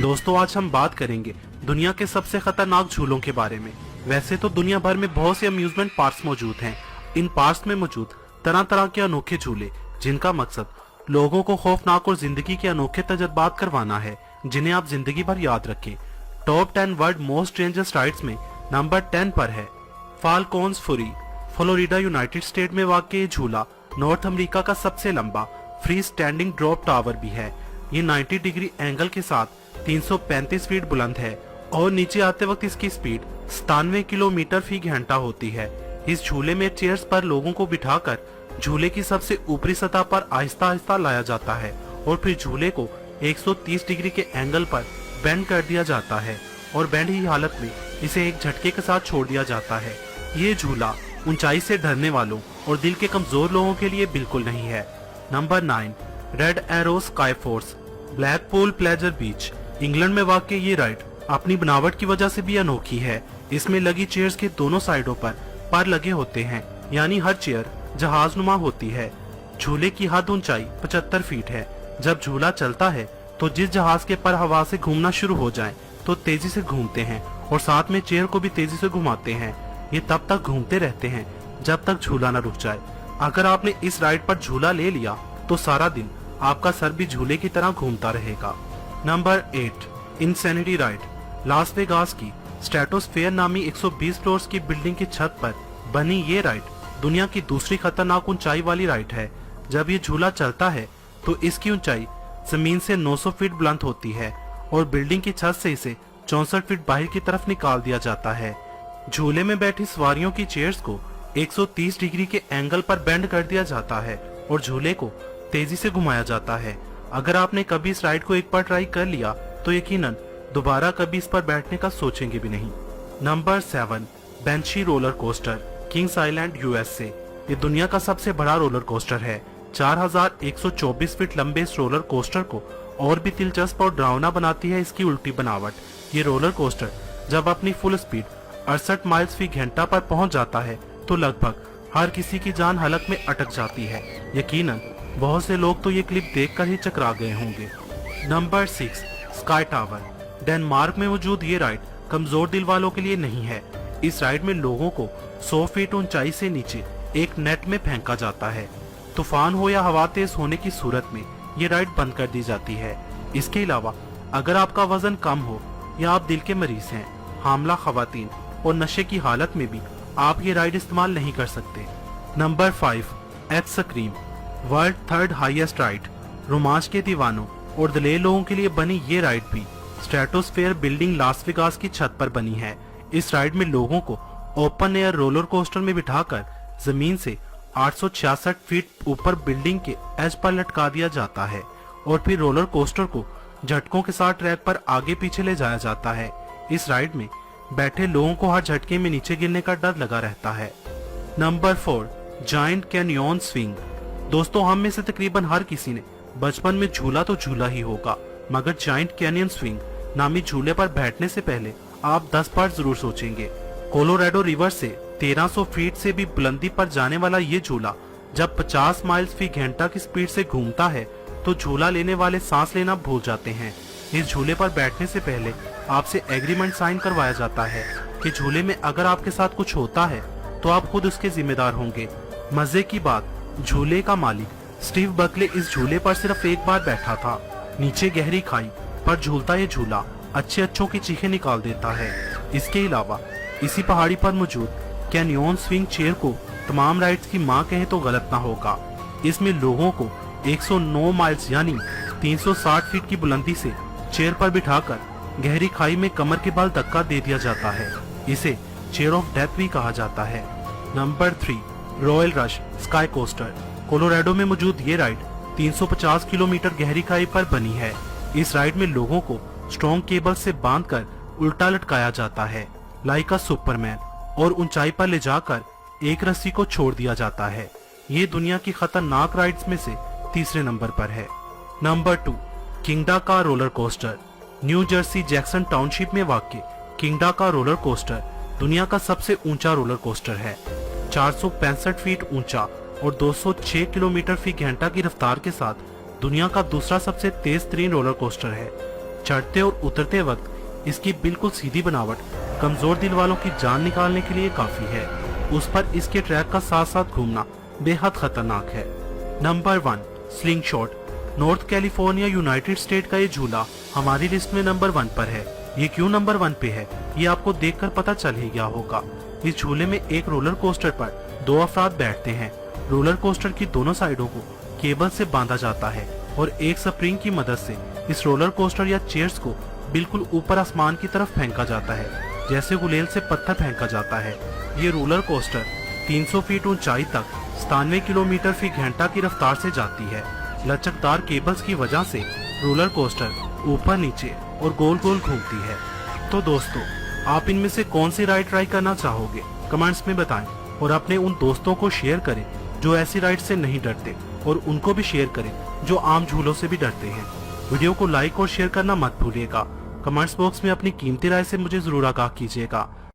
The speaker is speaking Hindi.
दोस्तों आज हम बात करेंगे दुनिया के सबसे खतरनाक झूलों के बारे में। वैसे तो दुनिया भर में बहुत से अम्यूजमेंट पार्क्स मौजूद हैं। इन पार्क्स में मौजूद तरह तरह के अनोखे झूले जिनका मकसद लोगों को खौफनाक और जिंदगी के अनोखे तजुर्बात करवाना है, जिन्हें आप जिंदगी भर याद रखें। Top 10 world most dangerous rides में नंबर 10 पर है फाल्कोन्स फुरी। फ्लोरिडा यूनाइटेड स्टेट में वाक़ झूला नॉर्थ अमेरिका का सबसे लंबा फ्री स्टैंडिंग ड्रॉप टावर भी है। ये 90 डिग्री एंगल के साथ 335 फीट बुलंद है और नीचे आते वक्त इसकी स्पीड 97 किलोमीटर फी घंटा होती है। इस झूले में चेयर्स पर लोगों को बिठाकर झूले की सबसे ऊपरी सतह पर आहिस्ता आहिस्ता लाया जाता है और फिर झूले को 130 डिग्री के एंगल पर बेंड कर दिया जाता है और बेंड ही हालत में इसे एक झटके के साथ छोड़ दिया जाता है। ये झूला ऊंचाई से डरने वालों और दिल के कमजोर लोगों के लिए बिल्कुल नहीं है। Number 9 Red Arrow Sky Force Blackpool Pleasure Beach. England में वाक़ ये राइड अपनी बनावट की वजह से भी अनोखी है। इसमें लगी चेयर्स के दोनों साइडों पर लगे होते हैं, यानी हर चेयर जहाजनुमा होती है। झूले की हद ऊंचाई 75 फीट है। जब झूला चलता है तो जिस जहाज के पर हवा से घूमना शुरू हो जाए तो तेजी से घूमते हैं और साथ में चेयर को भी तेजी से घुमाते हैं। ये तब तक घूमते रहते हैं जब तक झूला न रुक जाए। अगर आपने इस राइड पर झूला ले लिया तो सारा दिन आपका सर भी झूले की तरह घूमता रहेगा। Number 8 insanity ride. Las Vegas की स्ट्रेटोस्फेयर नामी 120 फ्लोर्स की बिल्डिंग की छत पर बनी ये राइड दुनिया की दूसरी खतरनाक ऊंचाई वाली राइड है। जब ये झूला चलता है तो इसकी ऊंचाई जमीन से 900 फीट बुलंद होती है और बिल्डिंग की छत से इसे 64 फीट बाहर की तरफ निकाल दिया जाता है। झूले में बैठी सवारियों की चेयर्स को 130 डिग्री के एंगल पर बेंड कर दिया जाता है और झूले को तेजी से घुमाया जाता है। अगर आपने कभी इस राइड को एक बार ट्राई कर लिया तो यकीनन दोबारा कभी इस पर बैठने का सोचेंगे भी नहीं। Number 7 Banshee roller coaster Kings Island USA. ये दुनिया का सबसे बड़ा रोलर कोस्टर है। 4124 फीट लंबे इस रोलर कोस्टर को और भी दिलचस्प और डरावना बनाती है इसकी उल्टी बनावट। ये रोलर कोस्टर जब अपनी फुल स्पीड 68 माइल्स फी घंटा पर पहुंच जाता है तो लगभग हर किसी की जान हलक में अटक जाती है। यकीनन बहुत से लोग तो ये क्लिप देखकर ही चकरा गए होंगे। Number 6 sky tower. डेनमार्क में मौजूद ये राइड कमजोर दिल वालों के लिए नहीं है। इस राइड में लोगों को 100 फीट ऊंचाई से नीचे एक नेट में फेंका जाता है। तूफान हो या हवा तेज होने की सूरत में ये राइड बंद कर दी जाती है। इसके अलावा अगर आपका वजन कम हो या आप दिल के मरीज हैं, हामला खवातीन और नशे की हालत में भी आप ये राइड इस्तेमाल नहीं कर सकते। Number 5 extreme world third highest ride. रोमांच के दीवानों और दलेर लोगों के लिए बनी ये राइड भी स्ट्रेटोस्फेयर बिल्डिंग लास वेगास की छत पर बनी है। इस राइड में लोगों को ओपन एयर रोलर कोस्टर में बिठाकर जमीन से 866 फीट ऊपर बिल्डिंग के एज पर लटका दिया जाता है और फिर रोलर कोस्टर को झटकों के साथ ट्रैक पर आगे पीछे ले जाया जाता है। इस राइड में बैठे लोगों को हर झटके में नीचे गिरने का डर लगा रहता है। Number 4 giant canyon swing. दोस्तों हम में से तकरीबन हर किसी ने बचपन में झूला तो झूला ही होगा, मगर जायंट कैनियन स्विंग नामी झूले पर बैठने से पहले आप 10 बार जरूर सोचेंगे। कोलोराडो रिवर से 1300 फीट से भी बुलंदी पर जाने वाला ये झूला जब 50 माइल्स फी घंटा की स्पीड से घूमता है तो झूला लेने वाले सांस लेना भूल जाते हैं। इस झूले पर बैठने से पहले आपसे एग्रीमेंट साइन करवाया जाता है कि झूले में अगर आपके साथ कुछ होता है तो आप खुद उसके जिम्मेदार होंगे। मजे की बात, झूले का मालिक स्टीव बकले इस झूले पर सिर्फ एक बार बैठा था। नीचे गहरी खाई पर झूलता ये झूला अच्छों की चीखें निकाल देता है। इसके अलावा इसी पहाड़ी पर मौजूद कैनियन स्विंग चेयर को तमाम राइड्स की मां कहे तो गलत ना होगा। इसमें लोगों को 109 माइल्स यानी 360 फीट की बुलंदी से चेयर पर बिठाकर गहरी खाई में कमर के बल धक्का दे दिया जाता है। इसे चेयर ऑफ डेथ भी कहा जाता है। Number 3 royal rush sky coaster. Colorado में मौजूद ये राइड 350 किलोमीटर गहरी खाई पर बनी है। इस राइड में लोगों को स्ट्रॉन्ग केबल से बांधकर उल्टा लटकाया जाता है लाइक अ सुपरमैन और ऊंचाई पर ले जाकर एक रस्सी को छोड़ दिया जाता है। ये दुनिया की खतरनाक राइड्स में से तीसरे नंबर पर है। नंबर 2 किंगडा का roller coaster. New Jersey Jackson township में वाक़ किंगडा का रोलर कोस्टर दुनिया का सबसे ऊंचा रोलर कोस्टर है। 465 फीट ऊंचा और 206 किलोमीटर फी घंटा की रफ्तार के साथ दुनिया का दूसरा सबसे तेज तरीन रोलर कोस्टर है। चढ़ते और उतरते वक्त इसकी बिल्कुल सीधी बनावट कमजोर दिल वालों की जान निकालने के लिए काफी है। उस पर इसके ट्रैक का साथ साथ घूमना बेहद खतरनाक है। Number 1, sling shot. North California United state का ये झूला हमारी लिस्ट में नंबर 1 पर है। ये क्यों नंबर 1 पे है ये आपको देखकर पता चल ही गया होगा। इस झूले में एक रोलर कोस्टर पर 2 अफराद बैठते हैं। रोलर कोस्टर की दोनों साइडों को केबल से बांधा जाता है और एक स्प्रिंग की मदद से इस रोलर कोस्टर या चेयर्स को बिल्कुल ऊपर आसमान की तरफ फेंका जाता है, जैसे गुलेल से पत्थर फेंका जाता है। ये रोलर कोस्टर 300 फीट ऊंचाई तक 97 किलोमीटर फी घंटा की रफ्तार से जाती है। लचकदार केबल्स की वजह से रोलर कोस्टर ऊपर नीचे और गोल गोल घूमती है। तो दोस्तों, आप इनमें से कौन सी राइड ट्राई करना चाहोगे कमेंट्स में बताएं और अपने उन दोस्तों को शेयर करें जो ऐसी राइड से नहीं डरते, और उनको भी शेयर करें जो आम झूलों से भी डरते हैं। वीडियो को लाइक और शेयर करना मत भूलिएगा। कमेंट्स बॉक्स में अपनी कीमती राय से मुझे जरूर आगाह कीजिएगा।